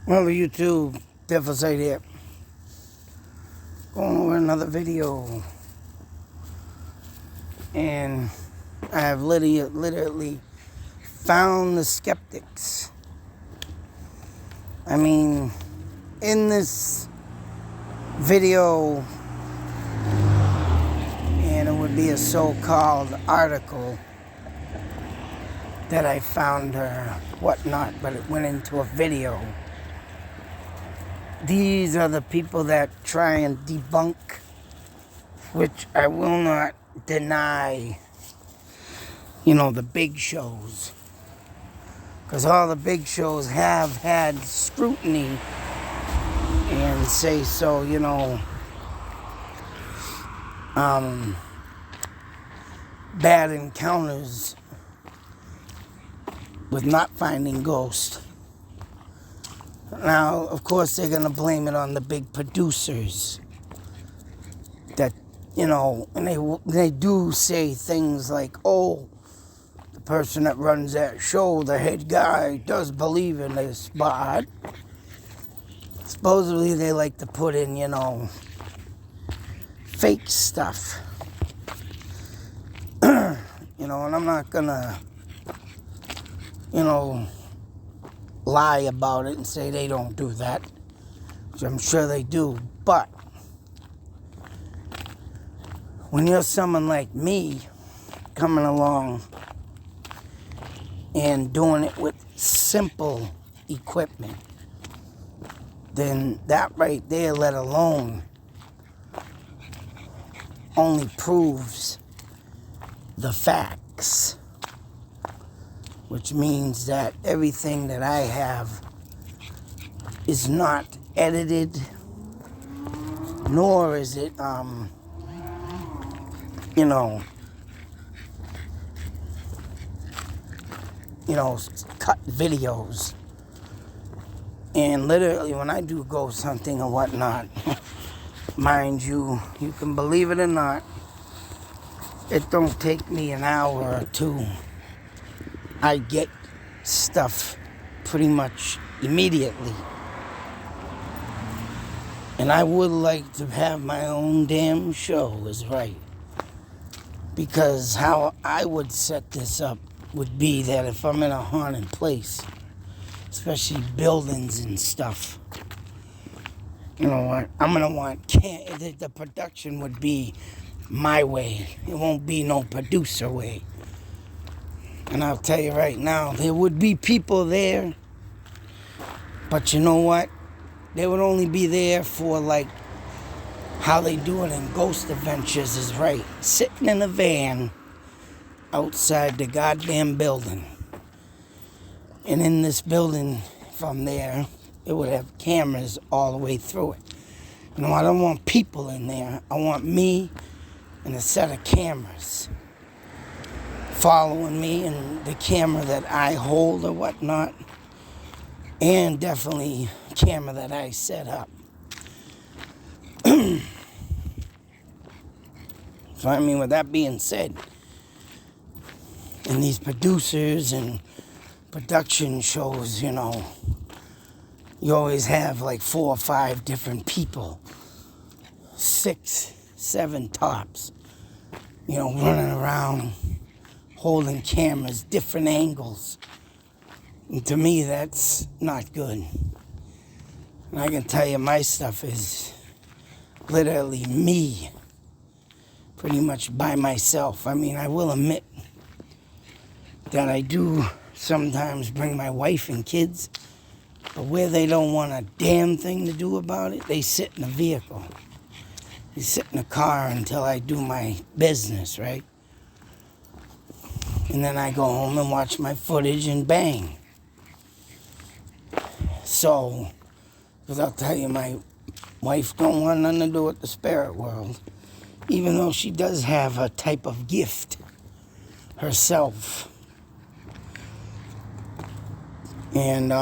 Well, YouTube, Devil's Eye here. Going over another video. And I have literally found the skeptics. I mean, in this video, and it would be a so-called article that I found or whatnot, but it went into a video. These are the people that try and debunk, which I will not deny, the big shows. Because all the big shows have had scrutiny and say so, bad encounters with not finding ghosts. Now, of course, they're going to blame it on the big producers. That, and they do say things like, oh, the person that runs that show, the head guy, does believe in this, but supposedly they like to put in, fake stuff. And I'm not going to, lie about it and say they don't do that, which I'm sure they do. But when you're someone like me coming along and doing it with simple equipment, then that right there, let alone, only proves the facts. Which means that everything that I have is not edited, nor is it, cut videos. And literally, when I do ghost hunting or whatnot, mind you, you can believe it or not, it don't take me an hour or two. I get stuff pretty much immediately. And I would like to have my own damn show, is right. Because how I would set this up would be that if I'm in a haunted place, especially buildings and stuff, you know what, I'm going to want, the production would be my way. It won't be no producer way. And I'll tell you right now, there would be people there, but you know what? They would only be there for, like, how they do it in Ghost Adventures is right. Sitting in a van outside the goddamn building. And in this building from there, it would have cameras all the way through it. I don't want people in there. I want me and a set of cameras following me, and the camera that I hold or whatnot, and definitely camera that I set up. So with that being said, in these producers and production shows, you always have like 4 or 5 different people, 6, 7 tops, running around holding cameras, different angles. And to me, that's not good. And I can tell you, my stuff is literally me, pretty much by myself. I mean, I will admit that I do sometimes bring my wife and kids, but where they don't want a damn thing to do about it, they sit in the vehicle. They sit in the car until I do my business, right? And then I go home and watch my footage and bang. So, because I'll tell you, my wife don't want nothing to do with the spirit world. Even though she does have a type of gift herself. And,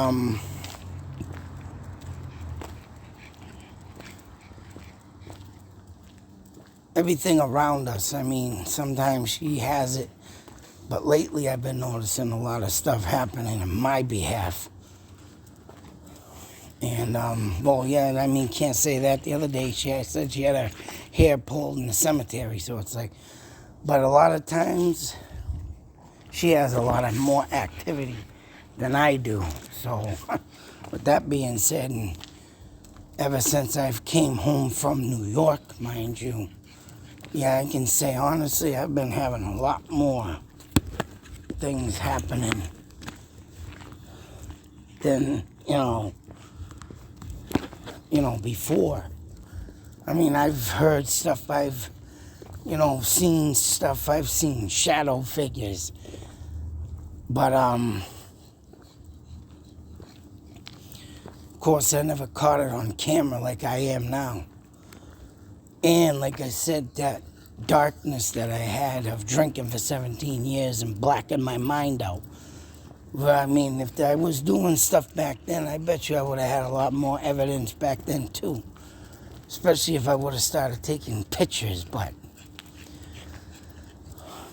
everything around us, I mean, sometimes she has it. But lately I've been noticing a lot of stuff happening on my behalf. And, well, yeah, I mean, can't say that. The other day, she said she had her hair pulled in the cemetery, so it's like, but a lot of times, she has a lot of more activity than I do. So, with that being said, and ever since I've came home from New York, mind you, yeah, I can say honestly, I've been having a lot more things happening than, before. I mean, I've heard stuff, I've seen stuff, I've seen shadow figures. But, of course, I never caught it on camera like I am now. And like I said, that darkness that I had of drinking for 17 years and blacking my mind out. Well, I mean, if I was doing stuff back then, I bet you I would have had a lot more evidence back then, too. Especially if I would have started taking pictures, but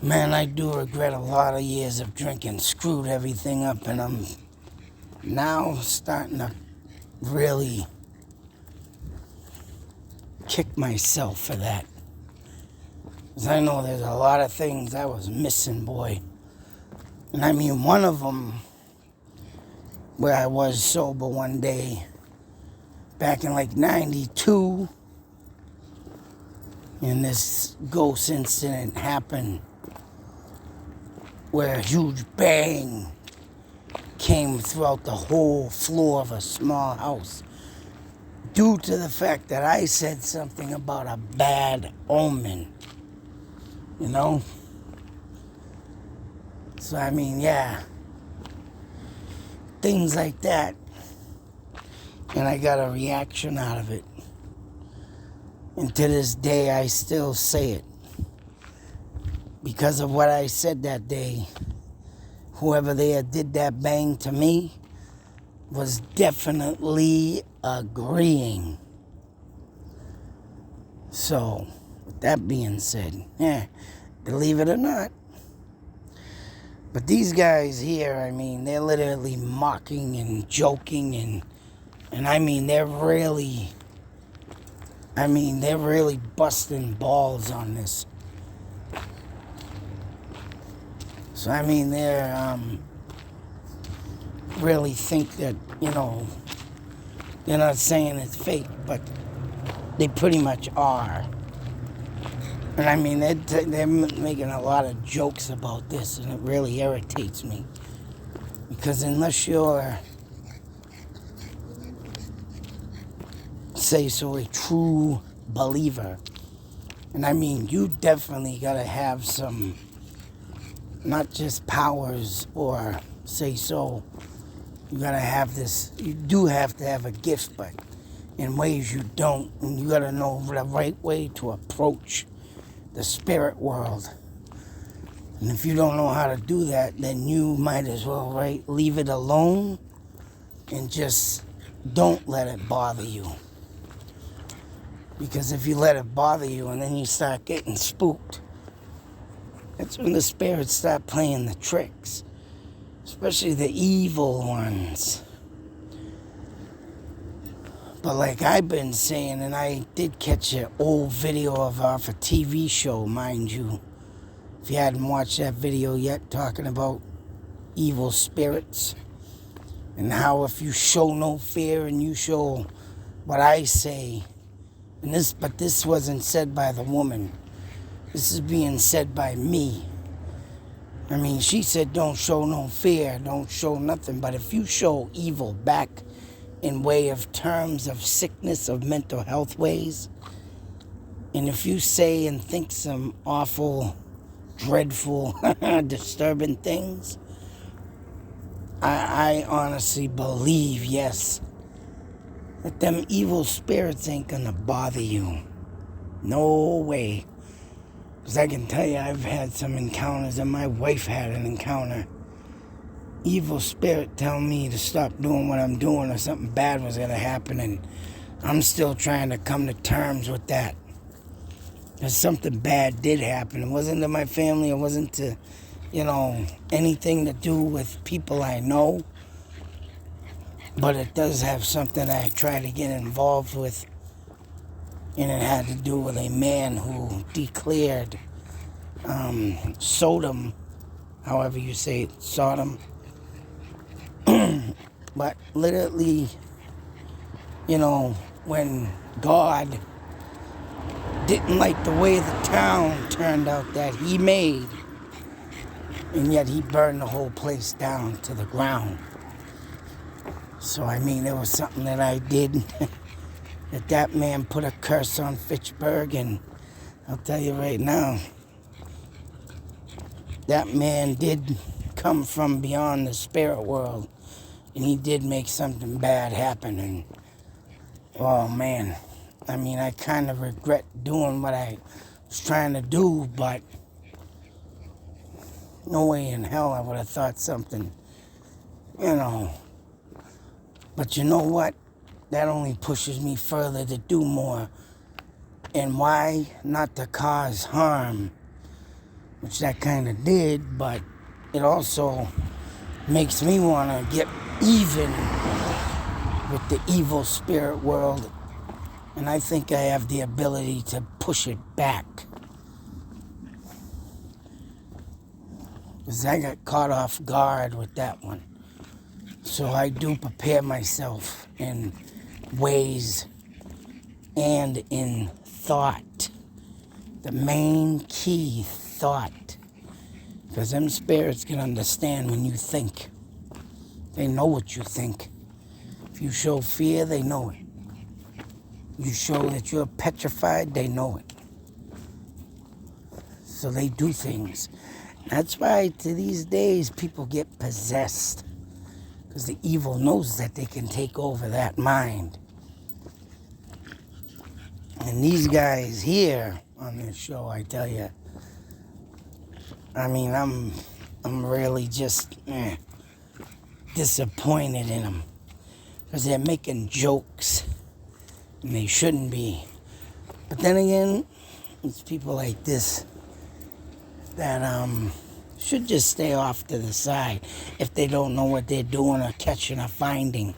man, I do regret a lot of years of drinking, screwed everything up, and I'm now starting to really kick myself for that. Because I know there's a lot of things I was missing, boy. And I mean, one of them, where I was sober one day, back in like 92, and this ghost incident happened where a huge bang came throughout the whole floor of a small house due to the fact that I said something about a bad omen, So, I mean, yeah, things like that, and I got a reaction out of it. And to this day, I still say it. Because of what I said that day, whoever there did that bang to me was definitely agreeing. So, with that being said, believe it or not, but these guys here, I mean, they're literally mocking and joking and I mean, they're really busting balls on this. So, I mean, they're, really think that, they're not saying it's fake, but they pretty much are. And I mean, they're making a lot of jokes about this, and it really irritates me. Because unless you're, say so, a true believer, and I mean, you definitely gotta have some, not just powers or say so, you gotta have this, you do have to have a gift, but in ways you don't, and you gotta know the right way to approach the spirit world. And if you don't know how to do that, then you might as well, leave it alone and just don't let it bother you. Because if you let it bother you and then you start getting spooked, that's when the spirits start playing the tricks. Especially the evil ones. But like I've been saying, and I did catch an old video of a TV show, mind you. If you hadn't watched that video yet, talking about evil spirits. And how if you show no fear and you show what I say, but this wasn't said by the woman. This is being said by me. I mean, she said don't show no fear, don't show nothing. But if you show evil back in way of terms of sickness, of mental health ways, and if you say and think some awful, dreadful, disturbing things, I honestly believe, yes, that them evil spirits ain't gonna bother you. No way. Because I can tell you, I've had some encounters, and my wife had an encounter. Evil spirit telling me to stop doing what I'm doing or something bad was going to happen, and I'm still trying to come to terms with that. Because something bad did happen. It wasn't to my family. It wasn't to, anything to do with people I know. But it does have something I try to get involved with, and it had to do with a man who declared Sodom, however you say it, Sodom. But literally, when God didn't like the way the town turned out that he made, and yet he burned the whole place down to the ground. So, it was something that I did. that man put a curse on Fitchburg, and I'll tell you right now, that man did come from beyond the spirit world, and he did make something bad happen. And oh man, I kind of regret doing what I was trying to do, but no way in hell I would have thought something, But you know what? That only pushes me further to do more. And why? Not to cause harm, which that kind of did, but it also makes me want to get even with the evil spirit world. And I think I have the ability to push it back. Because I got caught off guard with that one. So I do prepare myself in ways and in thought. The main key, thought. Because them spirits can understand when you think. They know what you think. If you show fear, they know it. You show that you're petrified, they know it. So they do things. That's why to these days people get possessed. Because the evil knows that they can take over that mind. And these guys here on this show, I tell you, I'm really just disappointed in them. Because they're making jokes. And they shouldn't be. But then again, it's people like this that should just stay off to the side if they don't know what they're doing or catching or finding.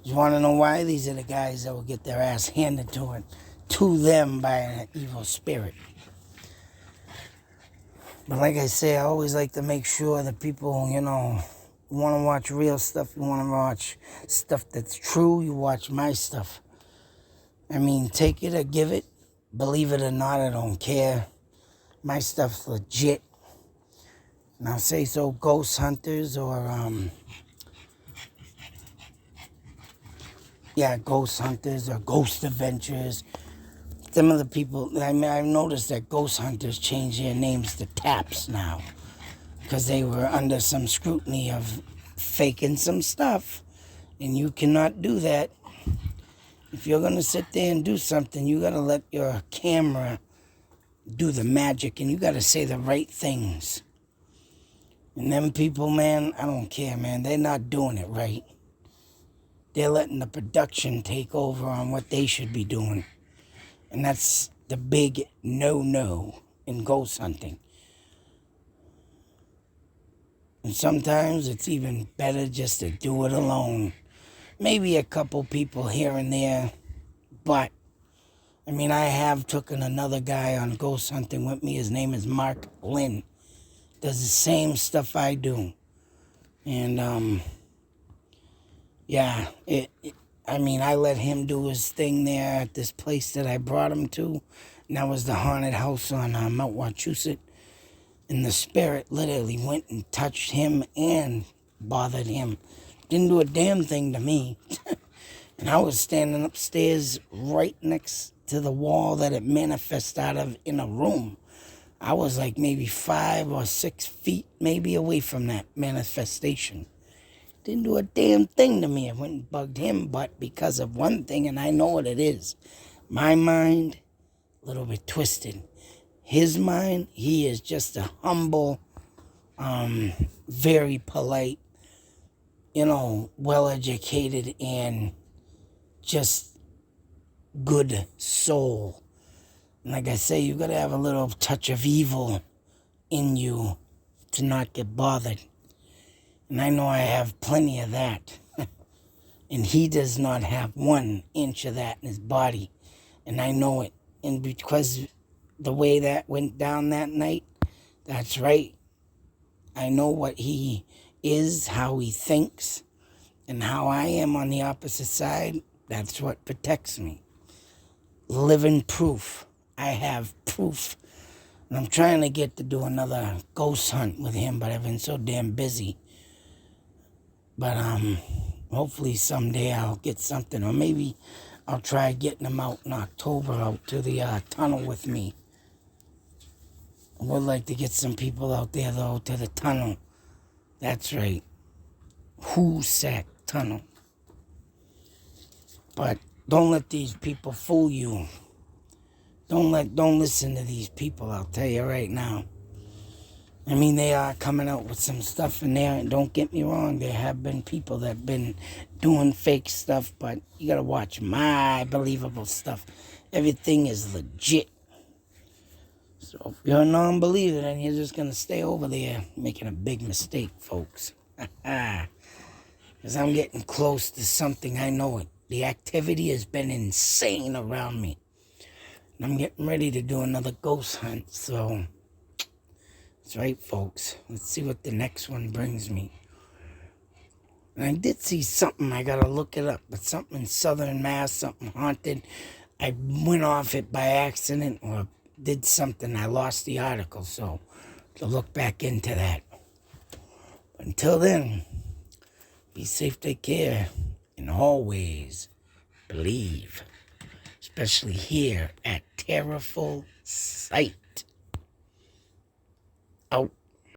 You want to know why? These are the guys that will get their ass handed to them by an evil spirit. But like I say, I always like to make sure that people, want to watch real stuff. You want to watch stuff that's true. You watch my stuff. Take it or give it. Believe it or not, I don't care. My stuff's legit. And I'll say so, Ghost Hunters or, Ghost Hunters or Ghost Adventures. Some of the people, I've noticed that Ghost Hunters change their names to Taps now. Because they were under some scrutiny of faking some stuff. And you cannot do that. If you're going to sit there and do something, you got to let your camera do the magic. And you got to say the right things. And them people, man, I don't care, man. They're not doing it right. They're letting the production take over on what they should be doing. And that's the big no-no in ghost hunting. And sometimes it's even better just to do it alone. Maybe a couple people here and there. But, I have taken another guy on ghost hunting with me. His name is Mark Lynn. Does the same stuff I do. And, I let him do his thing there at this place that I brought him to. And that was the haunted house on Mount Wachusett. And the spirit literally went and touched him and bothered him. Didn't do a damn thing to me. And I was standing upstairs right next to the wall that it manifests out of in a room. I was like maybe 5 or 6 feet maybe away from that manifestation. Didn't do a damn thing to me. I went and bugged him, but because of one thing, and I know what it is. My mind, a little bit twisted. His mind, he is just a humble, very polite, well-educated and just good soul. And like I say, you got to have a little touch of evil in you to not get bothered. And I know I have plenty of that. And he does not have 1 inch of that in his body. And I know it. And because the way that went down that night, that's right. I know what he is, how he thinks, and how I am on the opposite side. That's what protects me. Living proof. I have proof. And I'm trying to get to do another ghost hunt with him, but I've been so damn busy. But hopefully someday I'll get something, or maybe I'll try getting him out in October out to the tunnel with me. I would like to get some people out there, though, to the tunnel. That's right. Hoosac Tunnel. But don't let these people fool you. Don't listen to these people, I'll tell you right now. I mean, they are coming out with some stuff in there, and don't get me wrong, there have been people that have been doing fake stuff, but you gotta watch my believable stuff. Everything is legit. So if you're a non-believer, then you're just gonna stay over there making a big mistake, folks. Because I'm getting close to something, I know it. The activity has been insane around me. And I'm getting ready to do another ghost hunt, so that's right, folks. Let's see what the next one brings me. And I did see something, I gotta look it up, but something in Southern Mass, something haunted. I went off it by accident or did something. I lost the article, so to look back into that. But until then, be safe, take care, and always believe, especially here at Terrorful Sight. Out.